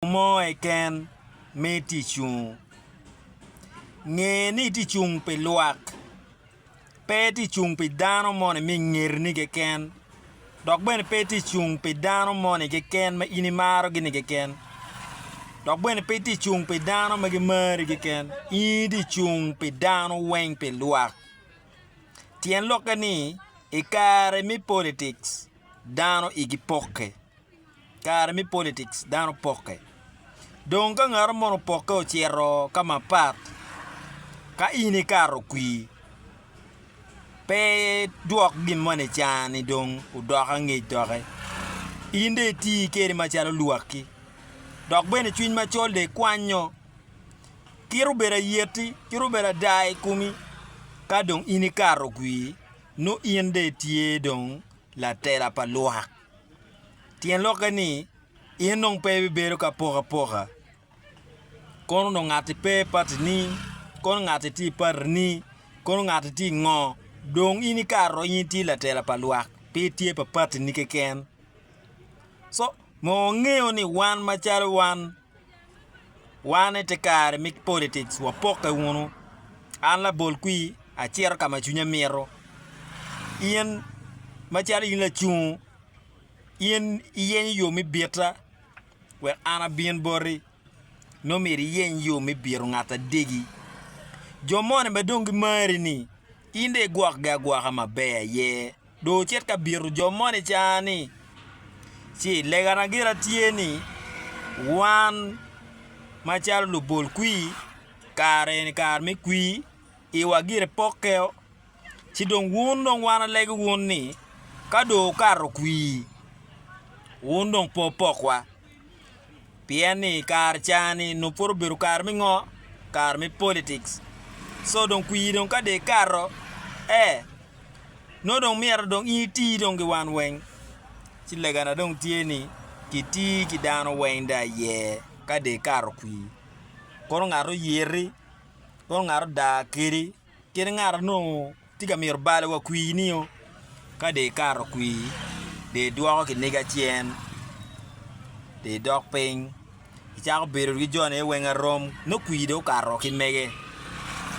mo ken me ti chung nge ni ti chung pe luak pe ti chung pe dano mo ne mi ngir ni ke ken dok ben pe ti chung pe dano mo ne ke ken ma ini maro gi ne ke ken dok ben pe ti chung pe dano ma ge mari ke ken i di chung pe dano wen pe luak tien lokani e kare mi politics dano igi poke kare mi politics dano poke don ka ngaro mono poke o chiero kama pat ka ini karo kui pe duok gimone chani dong udoka ngi doke inde ti keri machalo luaki dok bene chuny machol de kwanyo kiru bera yeti kiru bera dai kumi ka dong ini karo kui no inde tie dong la tela pa luak tien lokani inong pe bero ka poka kono no ngati pe pat ni kono ngati ti par ni kono ngati ti ngo dong ini karo yiti la tela pa luak pe tie pa pat ni ke ken so mo ngeo ni wan machalo wan ete kare mi politics wa poka wono an la bol kui a chiero kama chunya miro ien machalo yin la chung ien yo mi bieta we ana bien bori no meri yen yo mi biro ngata degi jomone be dong mari ni inde guak ga guak ma be ye do chet ka biro jomone chani si legana gira tieni wan machalo lu bol kui kare ni kar mi kui e wagire pokeo si dong wundong wana legi wunni kado karo kui wundong popokwa pieni kar chani no por beru kar mi ngo kar mi politics so dong kui dong kade karo no dong mier dong iti dong ge wan weng si legana dong tieni kiti kidano wenda ye kade karo kui kono ngaro yeri kono ngaro da kiri ngaro no tiga mir bale wa kui niyo kade karo kui de duo ki nega chien de dok ping ichako beru gi jone e wenga rom no kui do karo ki mege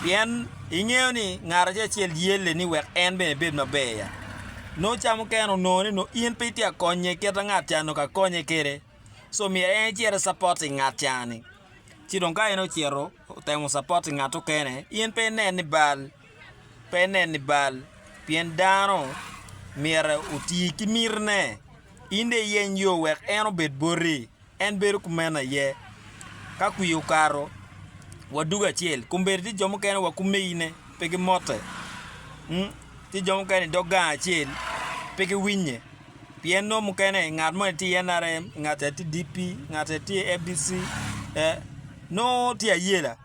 bien ingeo ni ngaro je chiel yele ni wek en be bed mabeya no chamo keno no ni no in piti akonye keta ng'at no ka konye kere so mi en chiero supporting ng'at chani chidon ka eno chiero temo supporting ng'ato kene in pe nen ni bal pien dano mire uti kimirne inde yen yo wek eno bed bori en beru kumena ye ka kuyo karo waduga chiel kumber ti jomo kene wa kumeine pege mote ti jomo kene doga chiel pege winye pien no mukene ngat mo ti NRM ngat ti DP ngat ti FDC no ti ayela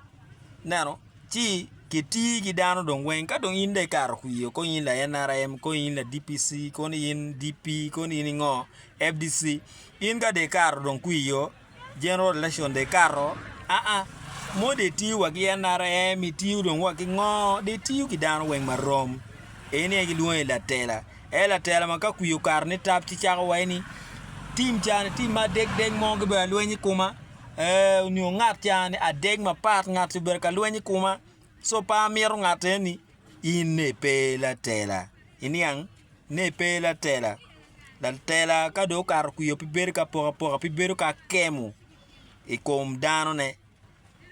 nano ti kiti gidano dong wen ka dong inde kar kuyo ko yin la NRM ko yin la DPC ko yin DP ko yin ngo FDC in ga de kar dong kuyo general election de karo mo de ti wa gi NRM ti dong wa ki ngo de ti gidano wen marom ene gi luon la tela ma ka kuyo kar ni tap ti cha wa ni team chan team ma deg mo ga ba luon kuma ni ngat chan a deg ma pat ngat ber ka luon kuma so pa miero ngate ni ine pe la tela iniang ne pe la tela ka do kar ku yo piber ka poka piber ka kemu e kom dano ne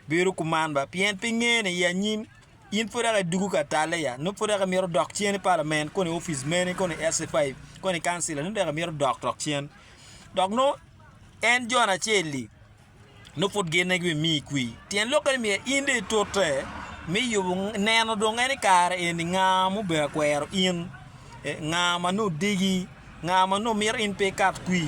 biru kuman ba pien pingene ya nyin in fora la dugu ka tale ya no fora ka miero dok chien parliament ko ni office men ko ni S5 ko ni council no da miero dok chien dok no en jona cheli no fot gene gi mi kui tien lokal mi inde tote mi yu neno dong ene kar en ngamu be kwero in ngama no digi ngama no mir in pe kat kui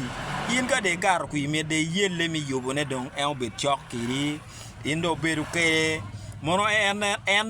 in ka de kar kui me de yelle mi yu ne dong en be chok kiri indo beru ke mono en